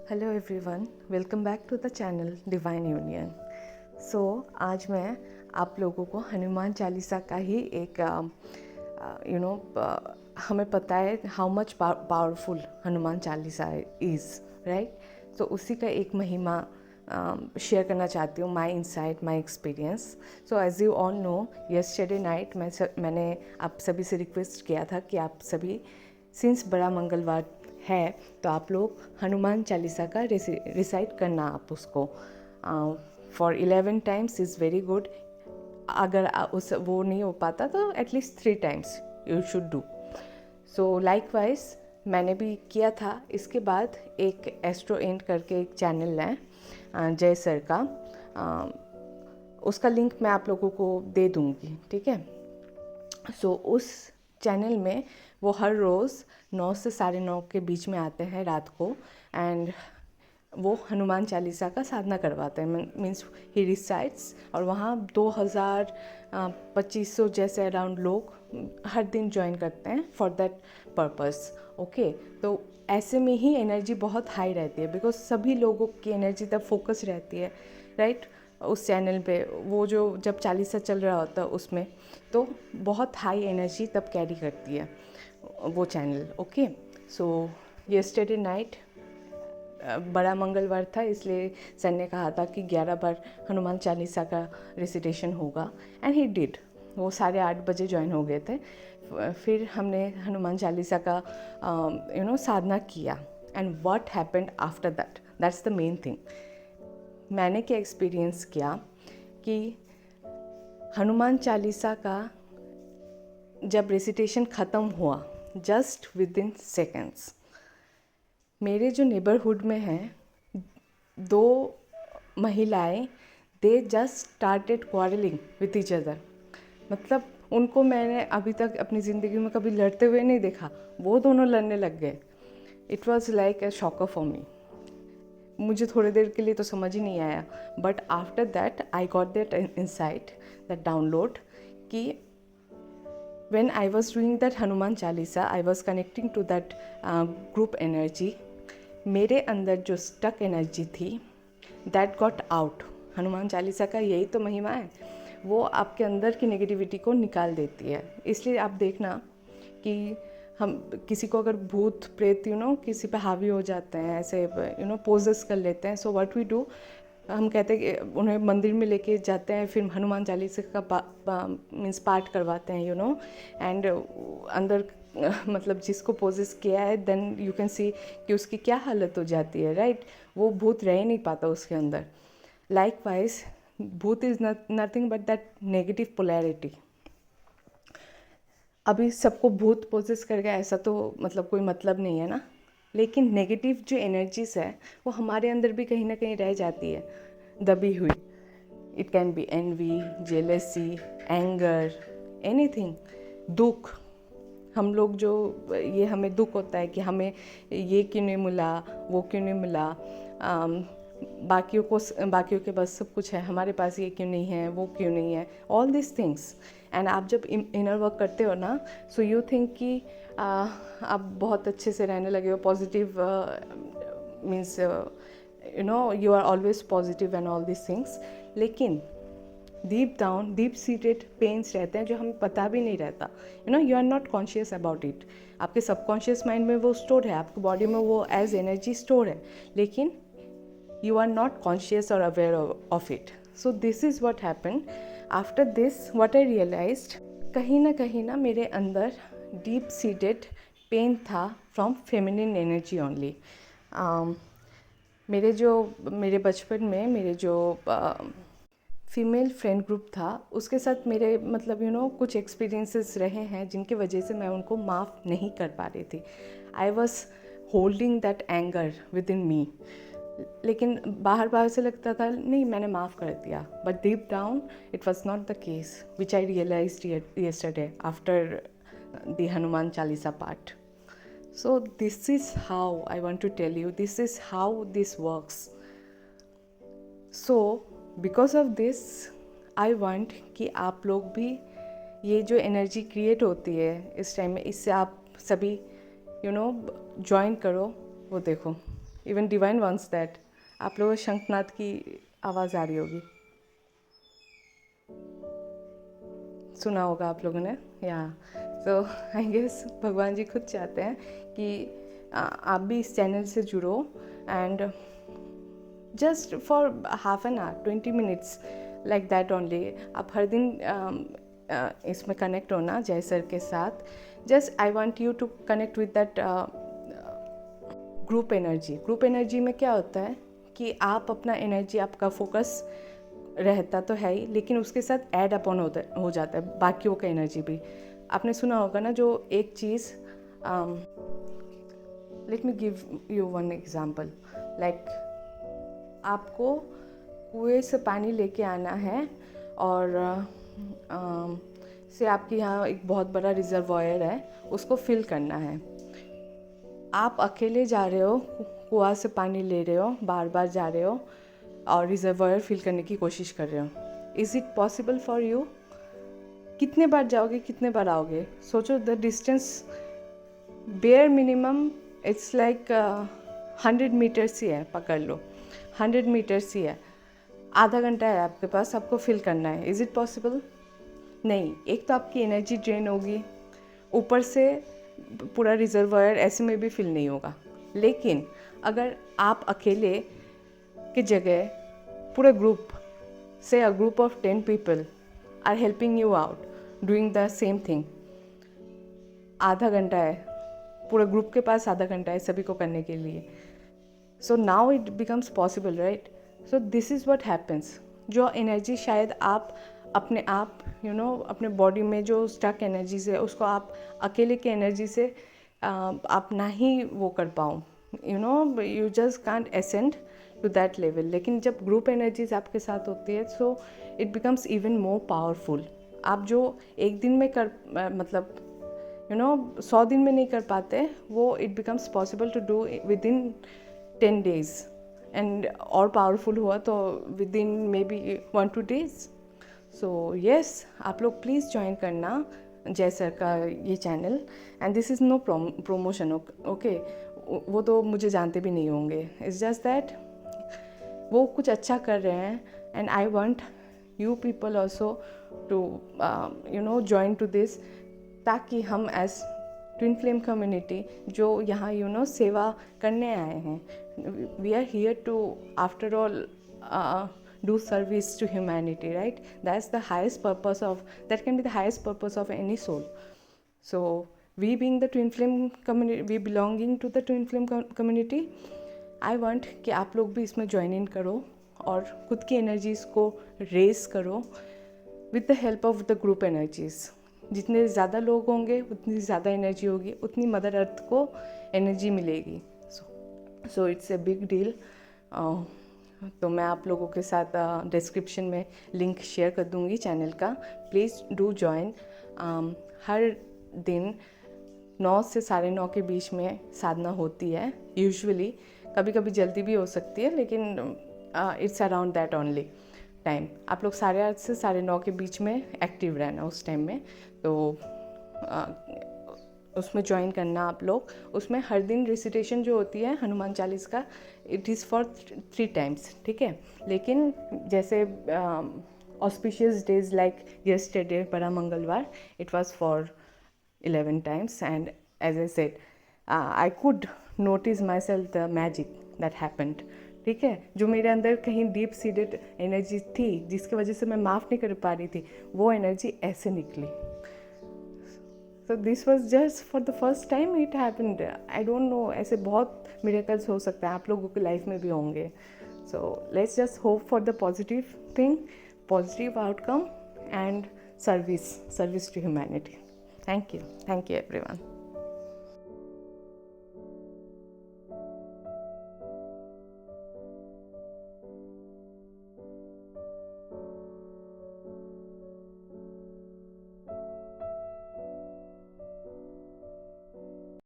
Hello everyone, welcome back to the channel divine union. So आज मैं आप लोगों को हनुमान चालीसा का ही एक हमें पता है how much powerful Hanuman Chalisa is, right. तो उसी का एक महिमा शेयर करना चाहती हूँ, my insight, my experience. So as you all know, yesterday night मैंने आप सभी से रिक्वेस्ट किया था कि आप सभी, सिंस बड़ा मंगलवार है, तो आप लोग हनुमान चालीसा का रिसाइट करना आप उसको for 11 times is very good. अगर उस वो नहीं हो पाता तो at least 3 times you should do. So likewise मैंने भी किया था। इसके बाद एक एस्ट्रो एंड करके एक चैनल है जय सर का, उसका लिंक मैं आप लोगों को दे दूँगी, ठीक है। सो उस चैनल में वो हर रोज़ 9 से 9:30 के बीच में आते हैं रात को, एंड वो हनुमान चालीसा का साधना करवाते हैं, मीन्स ही रिसाइट्स। और वहाँ 2000 2500 जैसे अराउंड लोग हर दिन ज्वाइन करते हैं फॉर दैट पर्पस, ओके। तो ऐसे में ही एनर्जी बहुत हाई रहती है, बिकॉज सभी लोगों की एनर्जी तब फोकस रहती है, राइट। उस चैनल पे वो जो जब चालीसा चल रहा होता है उसमें, तो बहुत हाई एनर्जी तब कैरी करती है वो चैनल, ओके। सो यस्टरडे नाइट बड़ा मंगलवार था, इसलिए सर ने कहा था कि 11 बार हनुमान चालीसा का रिसिटेशन होगा, एंड ही डिड। वो 8:30 बजे ज्वाइन हो गए थे। फिर हमने हनुमान चालीसा का साधना किया, and what happened after that, that's the main thing. मैंने क्या एक्सपीरियंस किया कि हनुमान चालीसा का जब रिसिटेशन ख़त्म हुआ, जस्ट विद इन सेकेंड्स, मेरे जो नेबरहुड में हैं 2 महिलाएं, they just started quarrelling with each other. मतलब उनको मैंने अभी तक अपनी ज़िंदगी में कभी लड़ते हुए नहीं देखा, वो दोनों लड़ने लग गए। It was like a shocker for me. मुझे थोड़ी देर के लिए तो समझ ही नहीं आया, but after that I got that insight, that download, कि when I was doing that Hanuman Chalisa, I was connecting to that group energy. मेरे अंदर जो स्टक एनर्जी थी, that got out. Hanuman Chalisa का यही तो महिमा है, वो आपके अंदर की नेगेटिविटी को निकाल देती है। इसलिए आप देखना कि हम किसी को अगर भूत प्रेत किसी पे हावी हो जाते हैं, ऐसे पोजेस कर लेते हैं, सो व्हाट वी डू, हम कहते हैं कि उन्हें मंदिर में लेके जाते हैं, फिर हनुमान चालीसा का मीन्स पाठ करवाते हैं, एंड अंदर मतलब जिसको पोजेस किया है, देन यू कैन सी कि उसकी क्या हालत हो जाती है, राइट। वो भूत रह नहीं पाता उसके अंदर। लाइकवाइज भूत is nothing but that negative polarity. अभी सबको भूत पोजेस कर गया ऐसा तो मतलब कोई मतलब नहीं है ना, लेकिन नेगेटिव जो एनर्जीज है वो हमारे अंदर भी कहीं ना कहीं रह जाती है दबी हुई। It can be envy, jealousy, anger, anything, दुख। हम लोग जो ये हमें दुख होता है कि हमें ये क्यों नहीं मिला, वो क्यों नहीं मिला, बाकियों के पास सब कुछ है, हमारे पास ये क्यों नहीं है, वो क्यों नहीं है, ऑल दिस थिंग्स। एंड आप जब इनर वर्क करते हो ना, सो यू थिंक कि आप बहुत अच्छे से रहने लगे हो, positive means you are always positive and all this things. लेकिन deep down deep seated pains रहते हैं जो हमें पता भी नहीं रहता, you are not conscious about it. आपके सबकॉन्शियस माइंड में वो स्टोर है, आपकी बॉडी में वो एज एनर्जी स्टोर है, लेकिन you are not conscious or aware of it. So this is what happened. After this what I realized, कहीं ना मेरे अंदर deep seated pain था from feminine energy only. मेरे बचपन में मेरे जो फीमेल फ्रेंड ग्रुप था, उसके साथ मेरे मतलब कुछ एक्सपीरियंसेस रहे हैं जिनकी वजह से मैं उनको माफ़ नहीं कर पा रही थी। I was holding that anger within me. लेकिन बाहर से लगता था नहीं मैंने माफ़ कर दिया, but deep down it was not the case, which I realized yesterday after the Hanuman Chalisa part. So this is how I want to tell you, this is how this works. So because of this I want कि आप लोग भी ये जो energy create होती है इस time में, इससे आप सभी ज्वाइन करो। वो देखो इवन डिवाइन वॉन्ट्स दैट। आप लोगों को शंखनाद की आवाज़ आ रही होगी, सुना होगा आप लोगों ने। या सो आई गेस भगवान जी खुद चाहते हैं कि आप भी इस चैनल से जुड़ो, and just for half an hour 20 minutes like that only. आप हर दिन इसमें कनेक्ट होना जय सर के साथ। Just I want you to connect with that group energy. Group energy में क्या होता है कि आप अपना एनर्जी, आपका फोकस रहता तो है ही, लेकिन उसके साथ ऐड अपॉन हो जाता है बाकियों का एनर्जी भी। आपने सुना होगा ना, जो एक चीज़, let me give you one example. Like आपको कुएं से पानी लेके आना है, और से आपके यहाँ एक बहुत बड़ा रिजर्वायर है, उसको फिल करना है। आप अकेले जा रहे हो, कुआं से पानी ले रहे हो, बार बार जा रहे हो और रिजर्वायर फिल करने की कोशिश कर रहे हो। Is it possible for you? कितने बार जाओगे, कितने बार आओगे? सोचो, the distance bare minimum it's like 100 metres ही है, पकड़ लो 100 मीटर्स ही है। आधा घंटा है आपके पास, आपको फिल करना है। Is it possible? नहीं। एक तो आपकी एनर्जी ड्रेन होगी, ऊपर से पूरा रिजर्वायर ऐसे में भी फिल नहीं होगा। लेकिन अगर आप अकेले की जगह पूरा group, say a group of 10 people are helping you out doing the same thing, आधा घंटा है, पूरे ग्रुप के पास आधा घंटा है सभी को करने के लिए। So now it becomes possible, right? So this is what happens. जो एनर्जी शायद आप अपने आप अपने बॉडी में जो स्टक एनर्जीज है, उसको आप अकेले की एनर्जी से आप ना ही वो कर पाओ, you just can't ascend to that level. लेकिन जब ग्रुप एनर्जीज आपके साथ होती है, so it becomes even more powerful. आप जो एक दिन में कर मतलब 100 दिन में नहीं कर पाते, वो it becomes possible to do within 10 days, and और पावरफुल हुआ तो within maybe 1-2 days। So yes, आप लोग प्लीज़ ज्वाइन करना जय सर का ये channel. And this is no promotion, okay? वो तो मुझे जानते भी नहीं होंगे। इट्स जस्ट दैट वो कुछ अच्छा कर रहे हैं, and I want you people also to join to this, ताकि हम एज ट्विन फ्लेम कम्युनिटी जो यहाँ सेवा करने आए हैं, we are here to after all do service to humanity, right? That's the highest purpose of, that can be the highest purpose of any soul. So we being the twin flame community, we belonging to the twin flame community, I want कि आप लोग भी इसमें join in करो और खुद की energies को रेस करो with the help of the group energies. जितने ज़्यादा लोग होंगे उतनी ज़्यादा एनर्जी होगी, उतनी मदर अर्थ को एनर्जी मिलेगी। So it's a big deal. तो मैं आप लोगों के साथ डिस्क्रिप्शन में लिंक शेयर कर दूंगी चैनल का। Please do join. हर दिन 9 से 9:30 के बीच में साधना होती है यूजुअली। कभी कभी जल्दी भी हो सकती है, लेकिन it's around that only time. आप लोग 8:30 से 9:30 के बीच में एक्टिव रहना उस टाइम में। तो उसमें ज्वाइन करना आप लोग। उसमें हर दिन रिसिटेशन जो होती है हनुमान चालीस का, इट इज़ फॉर 3 times, ठीक है? लेकिन जैसे ऑस्पिशियस डेज लाइक यस्टरडे, बड़ा मंगलवार, it was for 11 times, and as I said I could notice myself the magic that happened, ठीक है? जो मेरे अंदर कहीं डीप सीडेड एनर्जी थी, जिसकी वजह से मैं माफ़ नहीं कर पा रही थी, वो एनर्जी ऐसे निकली। So this was just for the first time it happened. I don't know, ऐसे बहुत miracles हो सकते हैं, आप लोगों की लाइफ में भी होंगे। So let's just hope for the positive thing, positive outcome, and service to humanity. Thank you everyone.